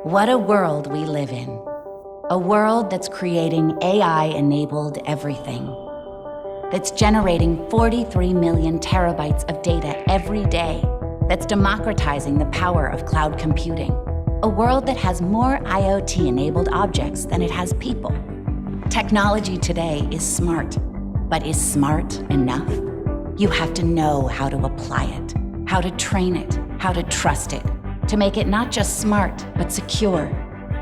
What a world we live in. A world that's creating AI-enabled everything. That's generating 43 million terabytes of data every day. That's democratizing the power of cloud computing. A world that has more IoT-enabled objects than it has people. Technology today is smart, but is smart enough? You have to know how to apply it, how to train it, how to trust it, to make it not just smart, but secure.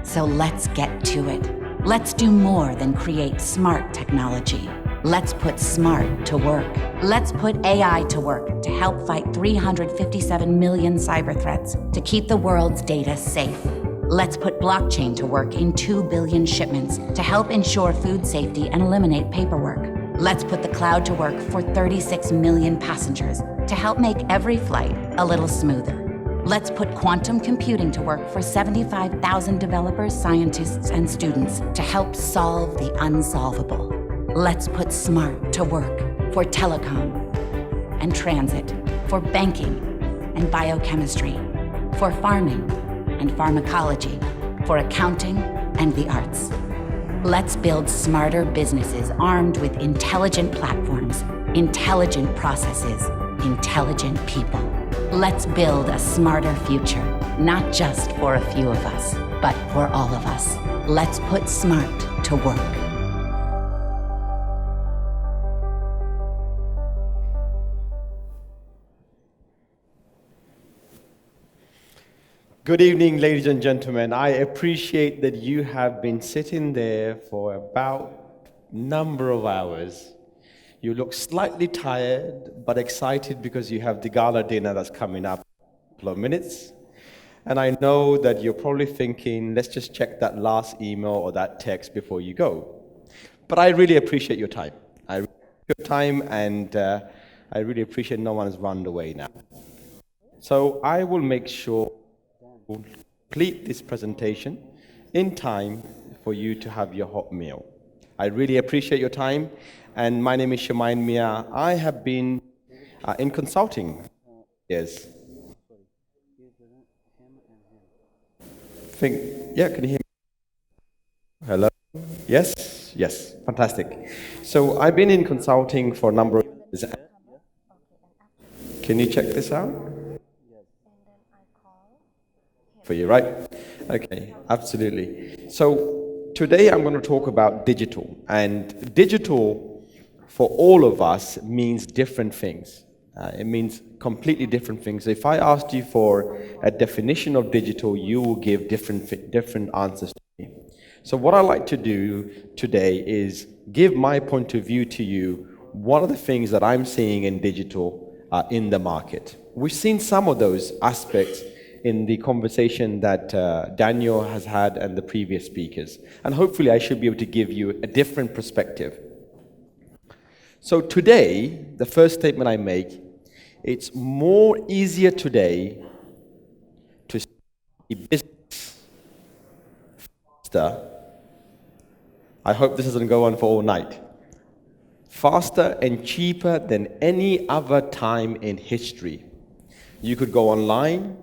So let's get to it. Let's do more than create smart technology. Let's put smart to work. Let's put AI to work to help fight 357 million cyber threats to keep the world's data safe. Let's put blockchain to work in 2 billion shipments to help ensure food safety and eliminate paperwork. Let's put the cloud to work for 36 million passengers to help make every flight a little smoother. Let's put quantum computing to work for 75,000 developers, scientists, and students to help solve the unsolvable. Let's put smart to work for telecom and transit, for banking and biochemistry, for farming and pharmacology, for accounting and the arts. Let's build smarter businesses armed with intelligent platforms, intelligent processes, intelligent people. Let's build a smarter future, not just for a few of us, but for all of us. Let's put smart to work. Good evening, ladies and gentlemen. I appreciate that you have been sitting there for about a number of hours. You look slightly tired, but excited because you have the gala dinner that's coming up in a couple of minutes. And I know that you're probably thinking, let's just check that last email or that text before you go. But I really appreciate your time. And I really appreciate no one has run away now. So I will make sure to complete this presentation in time for you to have your hot meal. I really appreciate your time. And my name is Shumayun Miah. I have been in consulting. Yes. Can you hear me? Hello? Yes? Yes. Fantastic. So I've been in consulting for a number of years. Can you check this out? For you, right? Okay, absolutely. So today I'm going to talk about digital. And digital for all of us means different things. It means completely different things. If I asked you for a definition of digital, you will give different answers to me. So what I like to do today is give my point of view to you. What are the things that I'm seeing in digital in the market? We've seen some of those aspects in the conversation that Daniel has had and the previous speakers. And hopefully I should be able to give you a different perspective. So today, the first statement I make, it's more easier today to see business faster. I hope this doesn't go on for all night. Faster and cheaper than any other time in history. You could go online.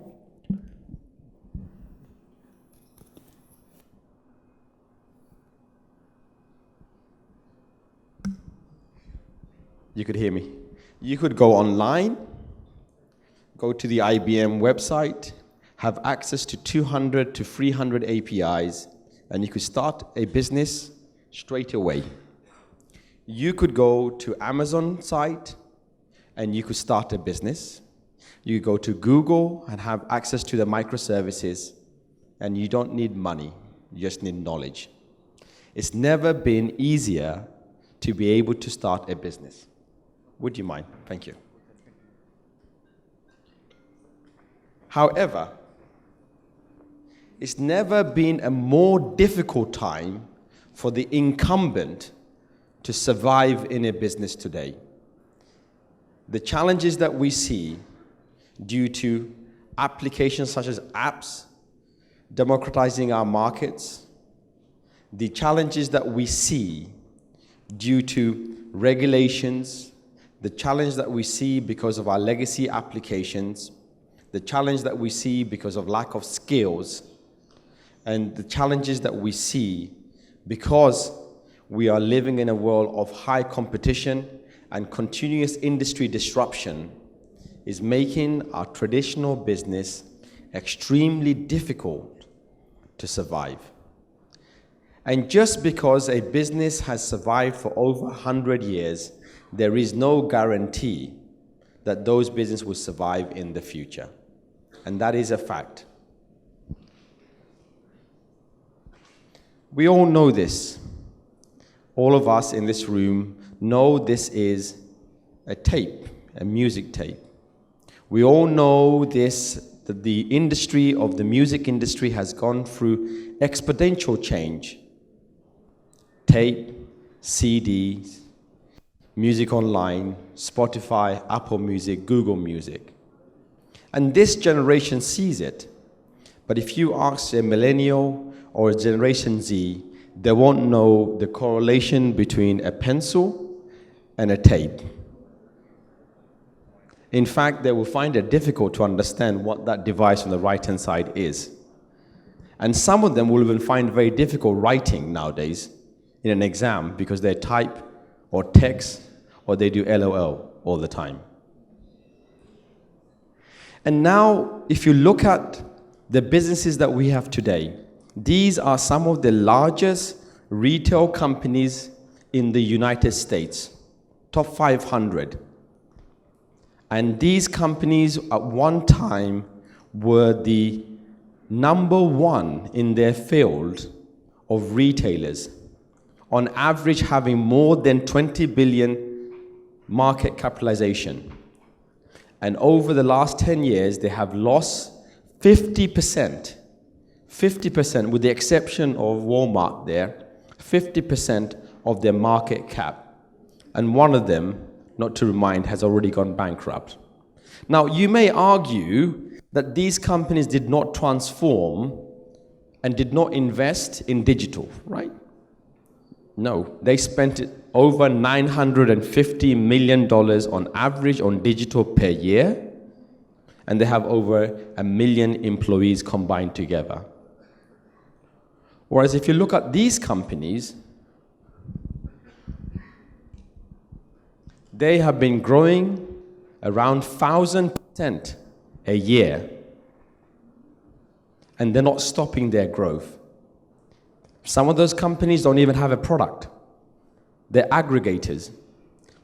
You could hear me. You could go online, go to the IBM website, have access to 200 to 300 APIs, and you could start a business straight away. You could go to Amazon site, and you could start a business. You could go to Google and have access to the microservices, and you don't need money, you just need knowledge. It's never been easier to be able to start a business. Would you mind? Thank you. However, it's never been a more difficult time for the incumbent to survive in a business today. The challenges that we see due to applications such as apps, democratizing our markets, the challenges that we see due to regulations, the challenge that we see because of our legacy applications, the challenge that we see because of lack of skills, and the challenges that we see because we are living in a world of high competition and continuous industry disruption is making our traditional business extremely difficult to survive. And just because a business has survived for over 100 years, there is no guarantee that those businesses will survive in the future. And that is a fact. We all know this. All of us in this room know this is a tape, a music tape. We all know this, that the industry of the music industry has gone through exponential change. Tape, CDs, music online, Spotify, Apple Music, Google Music. And this generation sees it. But if you ask a millennial or a Generation Z, they won't know the correlation between a pencil and a tape. In fact, they will find it difficult to understand what that device on the right-hand side is. And some of them will even find very difficult writing nowadays in an exam because they type or text or they do LOL all the time. And now, if you look at the businesses that we have today, these are some of the largest retail companies in the United States, top 500. And these companies at one time were the number one in their field of retailers, on average having more than 20 billion market capitalization. And over the last 10 years, they have lost 50%, with the exception of Walmart there, 50% of their market cap. And one of them, not to remind, has already gone bankrupt. Now, you may argue that these companies did not transform and did not invest in digital, right? No, they spent over $950 million on average on digital per year, and they have over 1 million employees combined together. Whereas if you look at these companies, they have been growing around 1,000% a year, and they're not stopping their growth. Some of those companies don't even have a product. They're aggregators.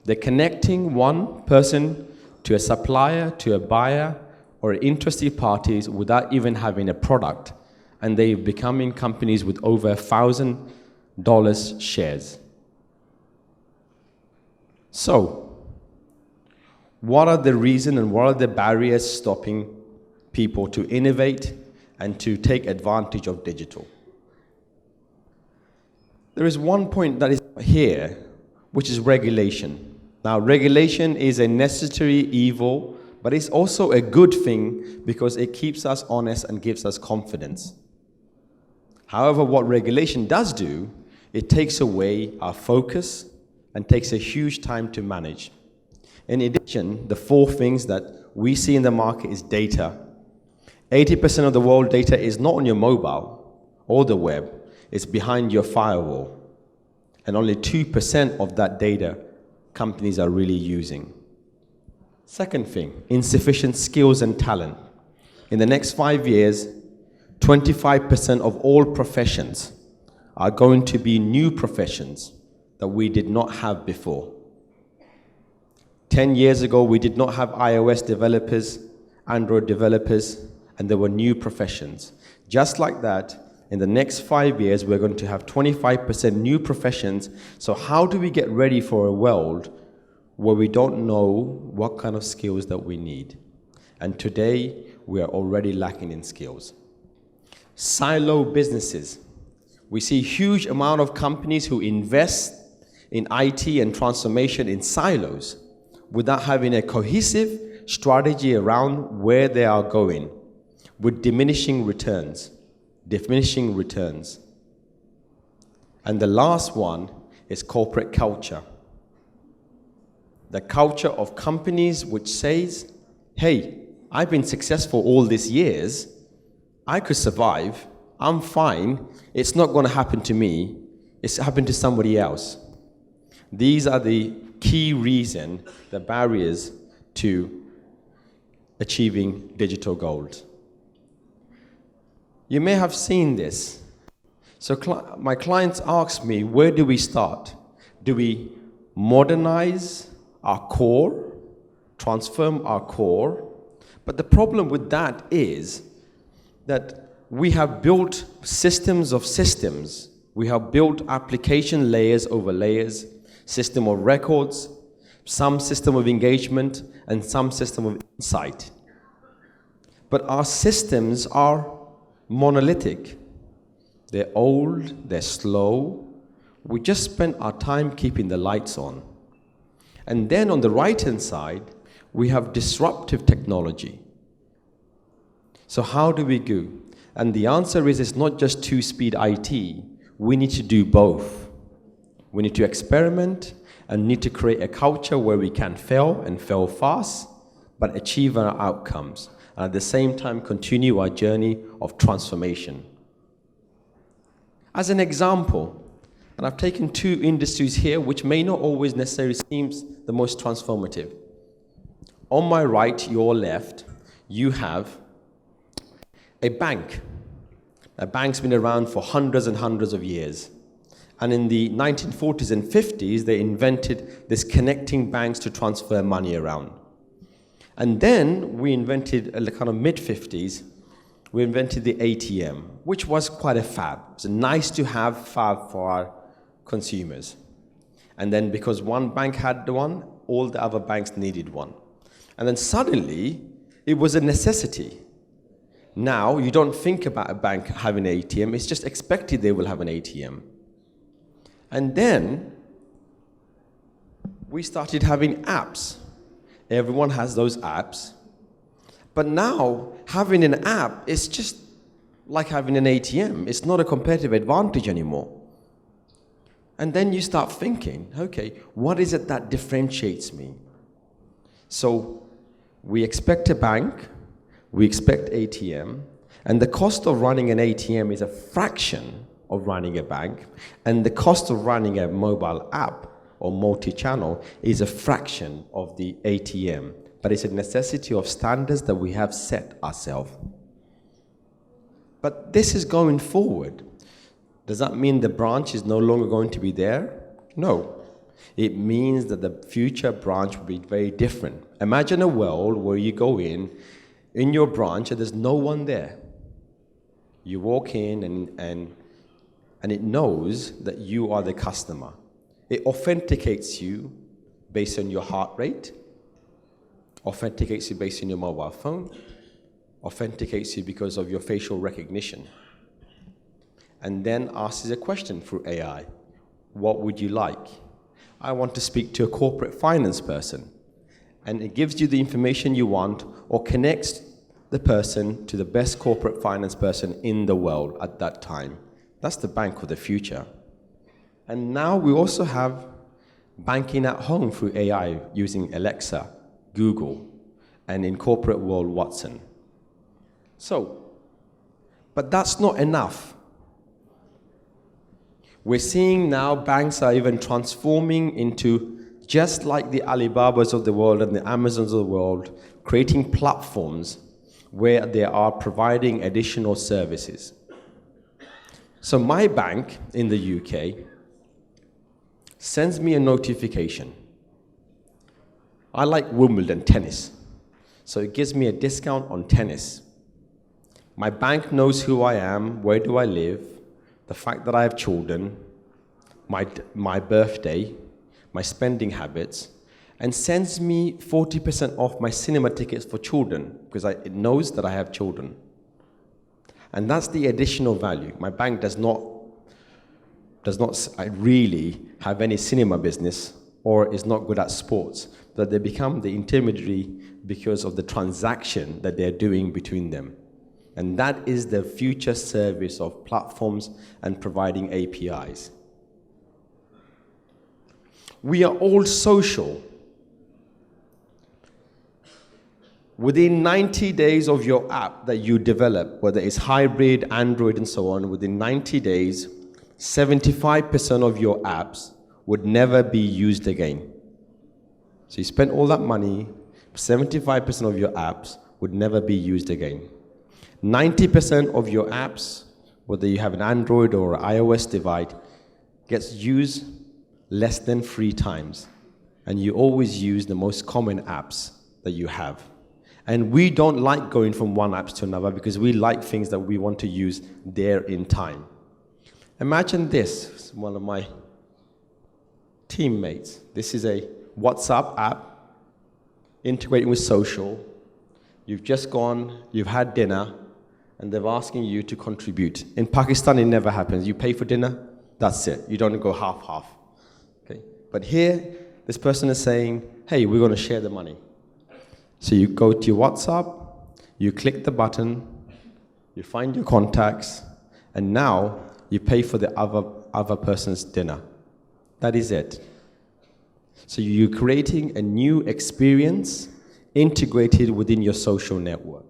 They're connecting one person to a supplier, to a buyer, or interested parties without even having a product. And they're becoming companies with over $1,000 shares. So, what are the reasons and what are the barriers stopping people to innovate and to take advantage of digital? There is one point that is here, which is regulation. Now, regulation is a necessary evil, but it's also a good thing because it keeps us honest and gives us confidence. However, what regulation does do, it takes away our focus and takes a huge time to manage. In addition, the four things that we see in the market is data. 80% of the world data is not on your mobile or the web. It's behind your firewall. And only 2% of that data companies are really using. Second thing, insufficient skills and talent. In the next 5 years, 25% of all professions are going to be new professions that we did not have before. 10 years ago, we did not have iOS developers, Android developers, and there were new professions. Just like that, in the next 5 years, we're going to have 25% new professions. So how do we get ready for a world where we don't know what kind of skills that we need? And today, we are already lacking in skills. Silo businesses. We see huge amount of companies who invest in IT and transformation in silos without having a cohesive strategy around where they are going, with diminishing returns. And the last one is corporate culture. The culture of companies which says, hey, I've been successful all these years, I could survive, I'm fine. It's not going to happen to me. It's happened to somebody else. These are the key reason, the barriers to achieving digital goals. You may have seen this. So my clients ask me, where do we start? Do we modernize our core, transform our core? But the problem with that is that we have built systems of systems. We have built application layers over layers, system of records, some system of engagement, and some system of insight. But our systems are monolithic. They're old, they're slow. We just spend our time keeping the lights on. And then on the right-hand side, we have disruptive technology. So how do we go? And the answer is, it's not just two-speed IT. We need to do both. We need to experiment and need to create a culture where we can fail and fail fast, but achieve our outcomes. And at the same time, continue our journey of transformation. As an example, and I've taken two industries here which may not always necessarily seem the most transformative. On my right, your left, you have a bank. A bank's been around for hundreds and hundreds of years. And in the 1940s and 50s, they invented this connecting banks to transfer money around. And then we invented, in the kind of mid-50s, we invented the ATM, which was quite a fad. It's a nice to have fad for our consumers. And then because one bank had one, all the other banks needed one. And then suddenly, it was a necessity. Now, you don't think about a bank having an ATM, it's just expected they will have an ATM. And then, we started having apps. Everyone has those apps. But now, having an app is just like having an ATM. It's not a competitive advantage anymore. And then you start thinking, okay, what is it that differentiates me? So we expect a bank, we expect ATM, and the cost of running an ATM is a fraction of running a bank, and the cost of running a mobile app or multi-channel is a fraction of the ATM. But it's a necessity of standards that we have set ourselves. But this is going forward. Does that mean the branch is no longer going to be there? No. It means that the future branch will be very different. Imagine a world where you go in your branch, and there's no one there. You walk in, and it knows that you are the customer. It authenticates you based on your heart rate, authenticates you based on your mobile phone, authenticates you because of your facial recognition, and then asks a question through AI. What would you like? I want to speak to a corporate finance person. And it gives you the information you want, or connects the person to the best corporate finance person in the world at that time. That's the bank of the future. And now we also have banking at home through AI using Alexa, Google, and in corporate world, Watson. So, but that's not enough. We're seeing now banks are even transforming into, just like the Alibabas of the world and the Amazons of the world, creating platforms where they are providing additional services. So my bank in the UK sends me a notification. I like Wimbledon tennis, so it gives me a discount on tennis. My bank knows who I am, where do I live, the fact that I have children, my birthday, my spending habits, and sends me 40% off my cinema tickets for children, because it knows that I have children. And that's the additional value. My bank does not really have any cinema business, or is not good at sports, that they become the intermediary because of the transaction that they're doing between them. And that is the future service of platforms and providing APIs. We are all social. Within 90 days of your app that you develop, whether it's hybrid, Android, and so on, within 90 days, 75% of your apps would never be used again. So you spent all that money, 75% of your apps would never be used again. 90% of your apps, whether you have an Android or iOS device, gets used less than 3 times. And you always use the most common apps that you have. And we don't like going from one app to another because we like things that we want to use there in time. Imagine this, one of my teammates. This is a WhatsApp app integrating with social. You've just gone, you've had dinner, and they're asking you to contribute. In Pakistan, it never happens. You pay for dinner, that's it. You don't go half-half. Okay? But here, this person is saying, hey, we're going to share the money. So you go to your WhatsApp, you click the button, you find your contacts, and now you pay for the other person's dinner. That is it. So you're creating a new experience integrated within your social network.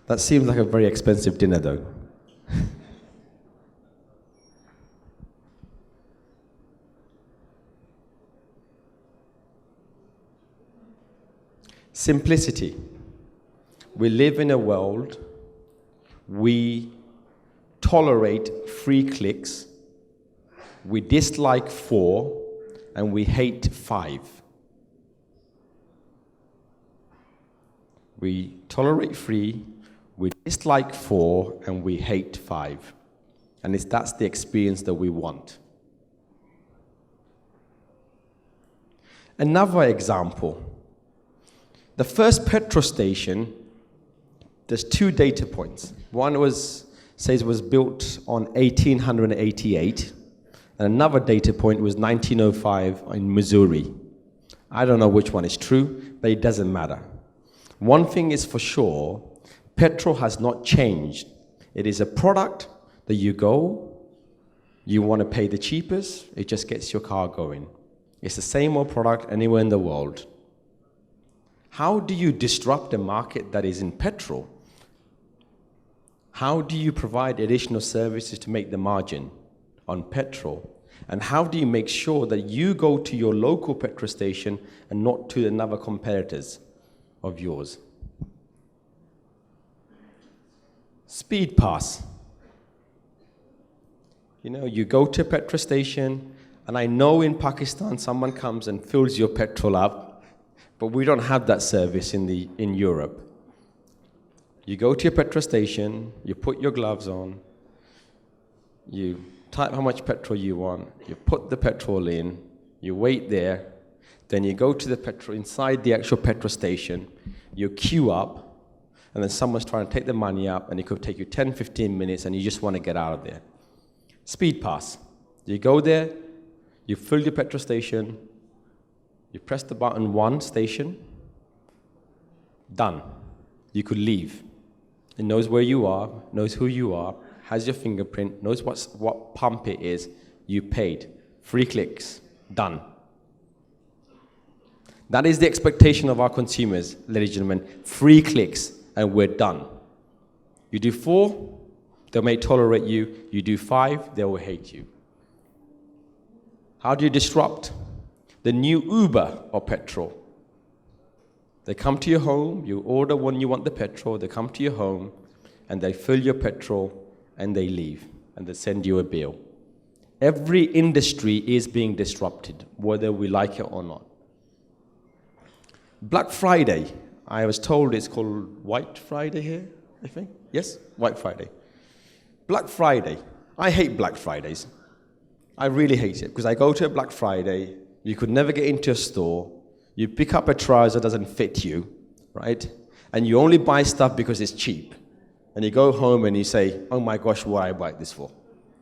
That seems like a very expensive dinner, though. Simplicity. We live in a world, we tolerate 3 clicks, we dislike 4, and we hate 5. We tolerate 3, we dislike 4, and we hate 5. And that's the experience that we want. Another example. The first petrol station, there's 2 data points. One says it was built on 1888, and another data point was 1905 in Missouri. I don't know which one is true, but it doesn't matter. One thing is for sure, petrol has not changed. It is a product that you want to pay the cheapest, it just gets your car going. It's the same old product anywhere in the world. How do you disrupt a market that is in petrol? How do you provide additional services to make the margin on petrol? And how do you make sure that you go to your local petrol station and not to another competitors of yours? Speed pass. You know, you go to a petrol station, and I know in Pakistan someone comes and fills your petrol up, but we don't have that service in Europe. You go to your petrol station, you put your gloves on, you type how much petrol you want, you put the petrol in, you wait there, then you go to the petrol, inside the actual petrol station, you queue up, and then someone's trying to take the money up, and it could take you 10, 15 minutes, and you just want to get out of there. Speed pass. You go there, you fill your petrol station, you press the button 1 station, done. You could leave. It knows where you are, knows who you are, has your fingerprint, knows what pump it is, you paid. 3 clicks, done. That is the expectation of our consumers, ladies and gentlemen. 3 clicks, and we're done. You do 4, they may tolerate you. You do 5, they will hate you. How do you disrupt? The new Uber of petrol. They come to your home, you order when you want the petrol, they come to your home, and they fill your petrol, and they leave, and they send you a bill. Every industry is being disrupted, whether we like it or not. Black Friday, I was told it's called White Friday here, I think. Yes, White Friday. Black Friday. I hate Black Fridays. I really hate it, because I go to a Black Friday, you could never get into a store, you pick up a trouser that doesn't fit you, right? And you only buy stuff because it's cheap. And you go home and you say, oh my gosh, what I buy this for,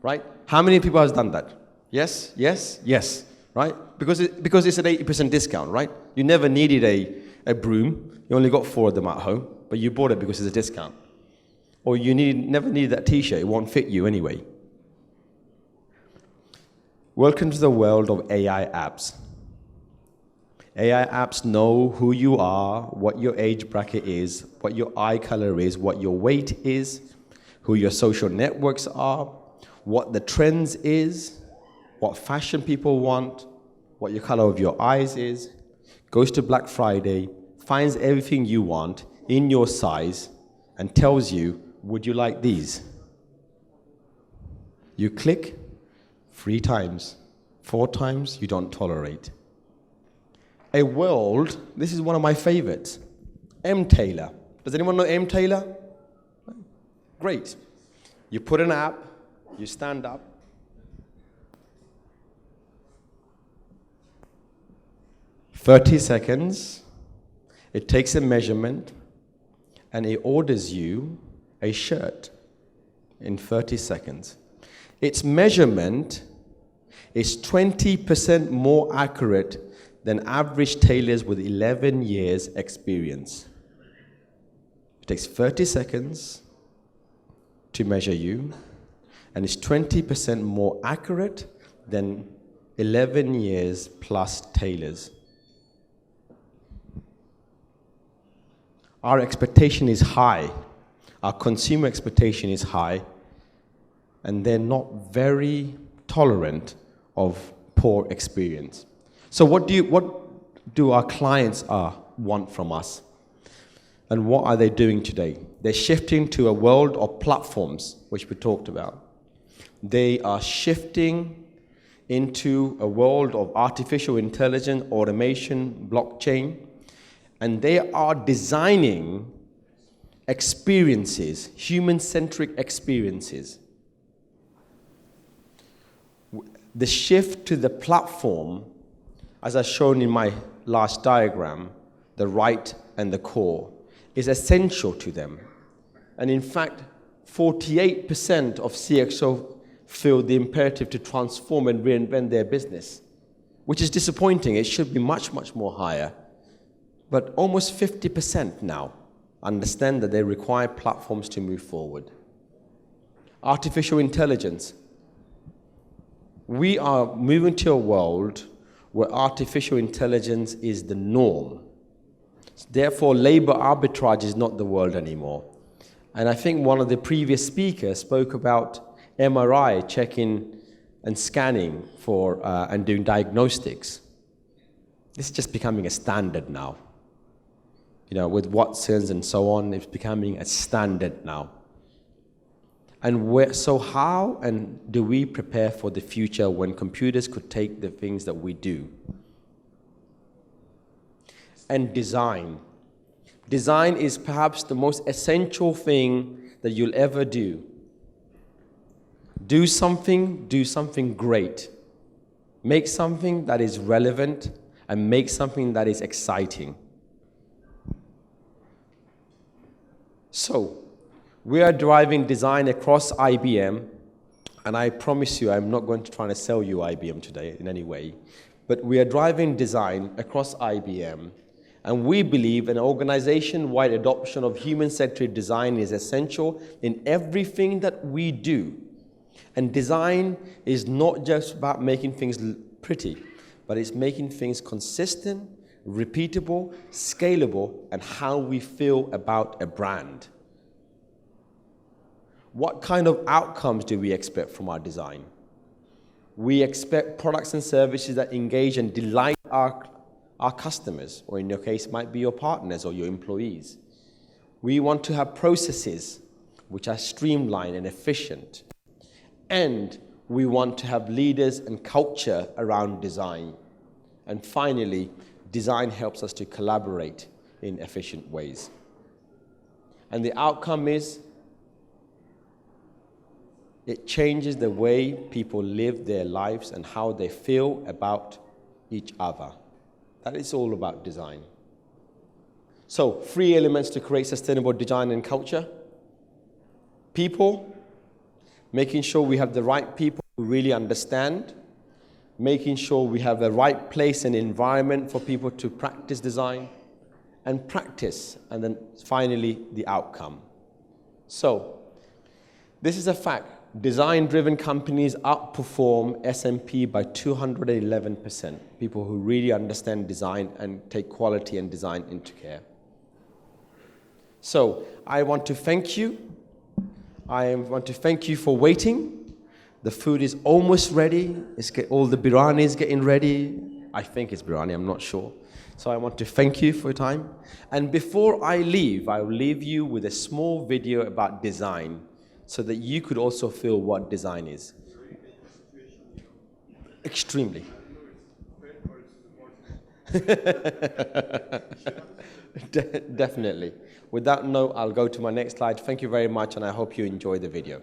right? How many people has done that? Yes, yes, yes, right? Because it's an 80% discount, right? You never needed a broom, you only got 4 of them at home, but you bought it because it's a discount. Or you never needed that t-shirt, it won't fit you anyway. Welcome to the world of AI apps. AI apps know who you are, what your age bracket is, what your eye color is, what your weight is, who your social networks are, what the trends is, what fashion people want, what your color of your eyes is, goes to Black Friday, finds everything you want in your size, and tells you, would you like these? You click 3 times, 4 times, you don't tolerate. A world, this is one of my favorites, M. Taylor. Does anyone know M. Taylor? Great. You put an app, you stand up, 30 seconds, it takes a measurement, and it orders you a shirt in 30 seconds. Its measurement is 20% more accurate than average tailors with 11 years experience. It takes 30 seconds to measure you, and it's 20% more accurate than 11 years plus tailors. Our expectation is high. Our consumer expectation is high, and they're not very tolerant of poor experience. So what do our clients want from us? And what are they doing today? They're shifting to a world of platforms, which we talked about. They are shifting into a world of artificial intelligence, automation, blockchain, and they are designing experiences, human-centric experiences. The shift to the platform, as I've shown in my last diagram, the right and the core, is essential to them. And in fact, 48% of CXO feel the imperative to transform and reinvent their business, which is disappointing. It should be much, much more higher. But almost 50% now understand that they require platforms to move forward. Artificial intelligence. We are moving to a world where artificial intelligence is the norm. Therefore, labor arbitrage is not the world anymore. And I think one of the previous speakers spoke about MRI checking and scanning for and doing diagnostics. This is just becoming a standard now. You know, with Watsons and so on, it's becoming a standard now. And so how do we prepare for the future when computers could take the things that we do? And design. Design is perhaps the most essential thing that you'll ever do. Do something great. Make something that is relevant and make something that is exciting. So, we are driving design across IBM, and I promise you I'm not going to try to sell you IBM today in any way, but we are driving design across IBM, and we believe an organization-wide adoption of human-centered design is essential in everything that we do. And design is not just about making things pretty, but it's making things consistent, repeatable, scalable, and how we feel about a brand. What kind of outcomes do we expect from our design? We expect products and services that engage and delight our customers, or in your case, might be your partners or your employees. We want to have processes which are streamlined and efficient. And we want to have leaders and culture around design. And finally, design helps us to collaborate in efficient ways. And the outcome is it changes the way people live their lives and how they feel about each other. That is all about design. So, 3 elements to create sustainable design and culture. People, making sure we have the right people who really understand, making sure we have the right place and environment for people to practice design, and practice, and then finally the outcome. So, this is a fact. Design-driven companies outperform S&P by 211%. People who really understand design and take quality and design into care. So I want to thank you. I want to thank you for waiting. The food is almost ready. All the biryani is getting ready. I think it's biryani, I'm not sure. So I want to thank you for your time. And before I leave, I will leave you with a small video about design so that you could also feel what design is. Extremely. Definitely. With that note, I'll go to my next slide. Thank you very much, and I hope you enjoy the video.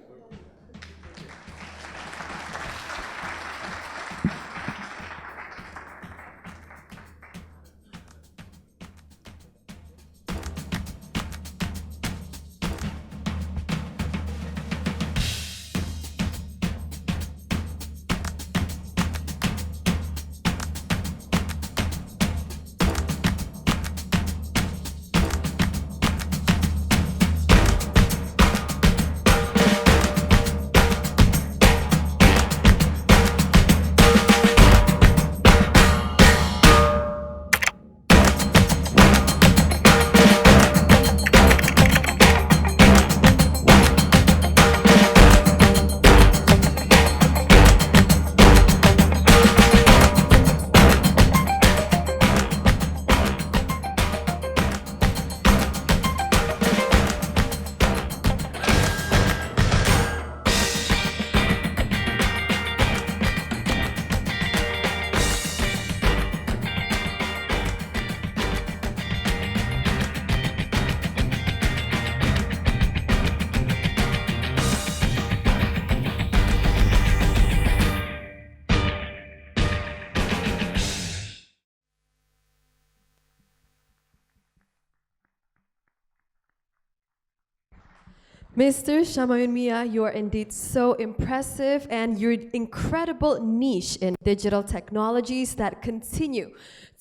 Mr. Shumayun Miah, you are indeed so impressive, and your incredible niche in digital technologies that continue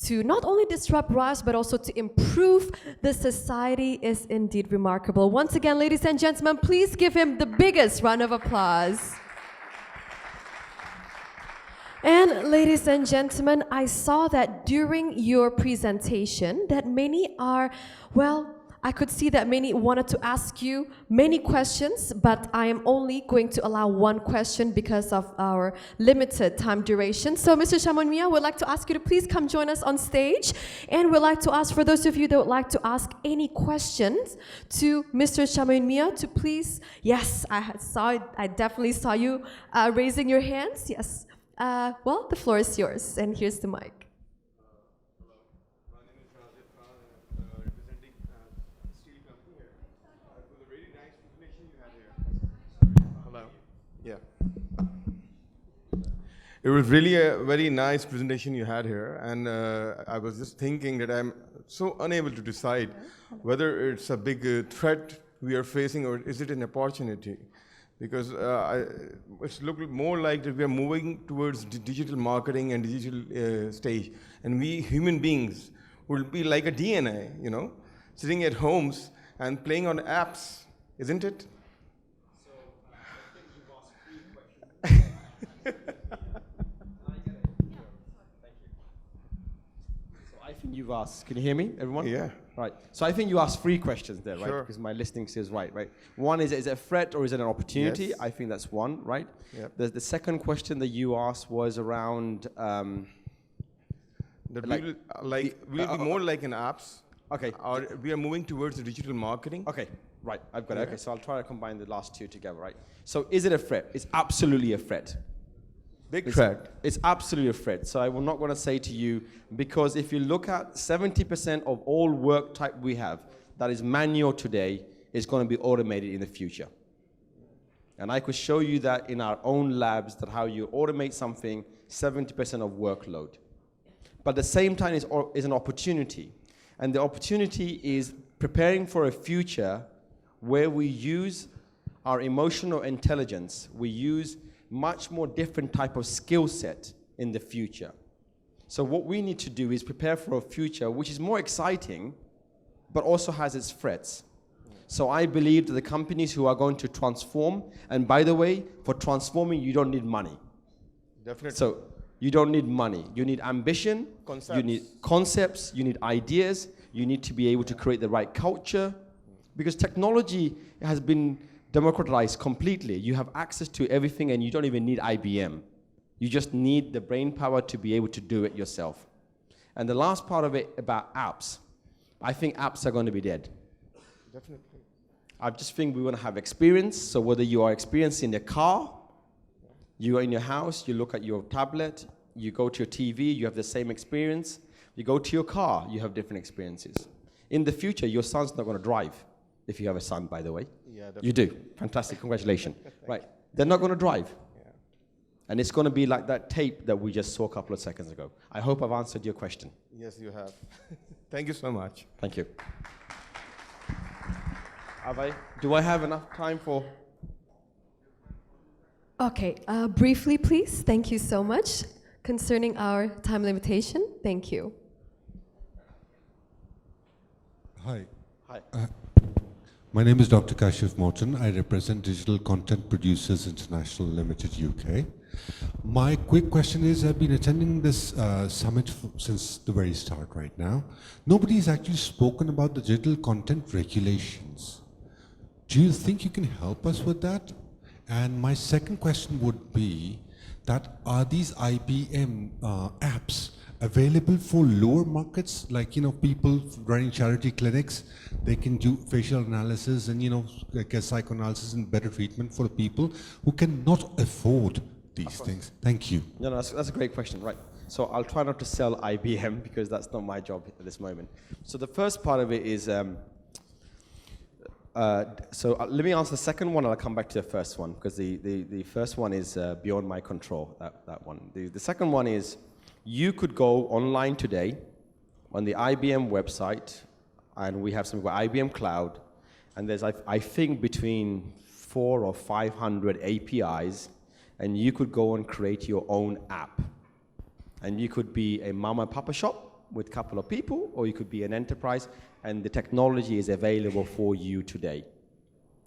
to not only disrupt lives but also to improve the society is indeed remarkable. Once again, ladies and gentlemen, please give him the biggest round of applause. And ladies and gentlemen, I saw that during your presentation that many are, well, I could see that many wanted to ask you many questions, but I am only going to allow one question because of our limited time duration. So Mr. Shumayun Miah, would like to ask you to please come join us on stage. And we'd like to ask for those of you that would like to ask any questions to Mr. Shumayun Miah to please, yes, I definitely saw you raising your hands, yes. Well, the floor is yours, and here's the mic. It was really a very nice presentation you had here, and I was just thinking that I'm so unable to decide whether it's a big threat we are facing or is it an opportunity, because it's looking more like that we are moving towards digital marketing and digital stage, and we human beings will be like a DNA, you know, sitting at homes and playing on apps, isn't it? So I think you've asked 3 questions. I think you've asked, can you hear me, everyone? Yeah. Right. So I think you asked 3 questions there, right? Sure. Because my listening says right? One is it a threat or is it an opportunity? Yes. I think that's one, right? Yep. The second question that you asked was around... that we'll be more like an apps. Okay. Or we are moving towards the digital marketing. Okay, right, I've got it. Okay, so I'll try to combine the last 2 together, right? So is it a threat? It's absolutely a threat. Big threat. It's absolutely a threat. So I'm not going to say to you, because if you look at 70% of all work type we have that is manual today is going to be automated in the future. And I could show you that in our own labs, that how you automate something, 70% of workload. But at the same time is an opportunity. And the opportunity is preparing for a future where we use our emotional intelligence, we use much more different type of skill set in the future. So what we need to do is prepare for a future which is more exciting, but also has its threats. So I believe that the companies who are going to transform, and by the way, for transforming, you don't need money. Definitely. So you don't need money. You need ambition, Concepts. you need concepts, you need ideas, you need to be able to create the right culture. Because technology has been democratized completely. You have access to everything and you don't even need IBM. You just need the brain power to be able to do it yourself. And the last part of it about apps, I think apps are going to be dead. Definitely. I just think we want to have experience. So whether you are experiencing the car, you are in your house, you look at your tablet, you go to your TV, you have the same experience. You go to your car, you have different experiences. In the future, your son's not going to drive, if you have a son, by the way. Yeah, definitely. You do. Fantastic. Congratulations. Right. They're not going to drive. Yeah. And it's going to be like that tape that we just saw a couple of seconds ago. I hope I've answered your question. Yes, you have. Thank you so much. Thank you. Do I have enough time for... Okay, briefly, please. Thank you so much. Concerning our time limitation, thank you. Hi. Hi. My name is Dr. Kashif Morton. I represent Digital Content Producers International Limited UK. My quick question is, I've been attending this summit since the very start right now. Nobody's actually spoken about the digital content regulations. Do you think you can help us with that? And my second question would be that are these IBM apps available for lower markets, like, you know, people running charity clinics, they can do facial analysis and, you know, like a psychoanalysis and better treatment for people who cannot afford these things? Thank you. No, that's a great question, right. So I'll try not to sell IBM because that's not my job at this moment. So the first part of it is, let me answer the second one and I'll come back to the first one because the first one is beyond my control, that one. The second one is, you could go online today on the IBM website, and we have something called IBM Cloud, and there's, I think, between 400 or 500 APIs, and you could go and create your own app. And you could be a mama and papa shop with a couple of people, or you could be an enterprise, and the technology is available for you today.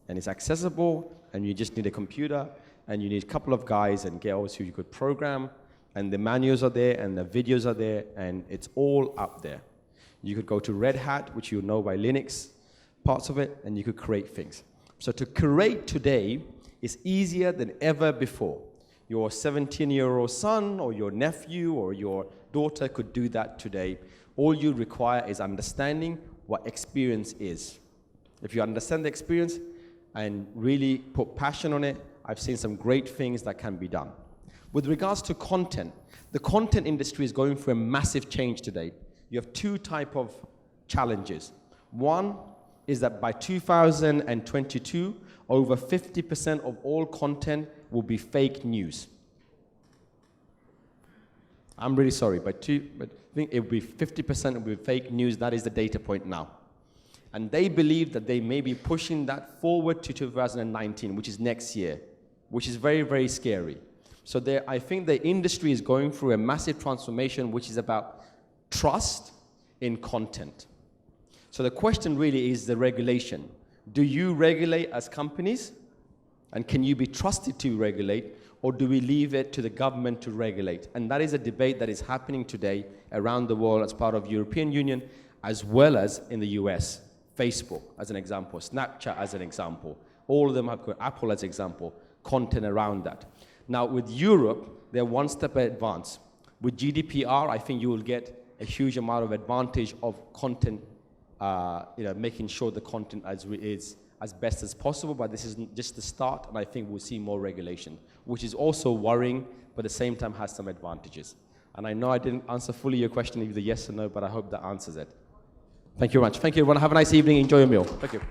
And it's accessible, and you just need a computer, and you need a couple of guys and girls who you could program, and the manuals are there, and the videos are there, and it's all up there. You could go to Red Hat, which you know by Linux, parts of it, and you could create things. So to create today is easier than ever before. Your 17-year-old son or your nephew or your daughter could do that today. All you require is understanding what experience is. If you understand the experience and really put passion on it, I've seen some great things that can be done. With regards to content, the content industry is going through a massive change today. You have two types of challenges. One is that by 2022, over 50% of all content will be fake news. I'm really sorry, but I think it will be 50% will be fake news. That is the data point now. And they believe that they may be pushing that forward to 2019, which is next year, which is very, very scary. So I think the industry is going through a massive transformation, which is about trust in content. So the question really is the regulation. Do you regulate as companies? And can you be trusted to regulate? Or do we leave it to the government to regulate? And that is a debate that is happening today around the world as part of European Union, as well as in the US. Facebook as an example, Snapchat as an example. All of them have got Apple as an example, content around that. Now with Europe, they're one step advance. With GDPR, I think you will get a huge amount of advantage of content, making sure the content is as best as possible, but this is just the start, and I think we'll see more regulation, which is also worrying, but at the same time has some advantages. And I know I didn't answer fully your question, either yes or no, but I hope that answers it. Thank you very much. Thank you, everyone. Have a nice evening. Enjoy your meal. Thank you.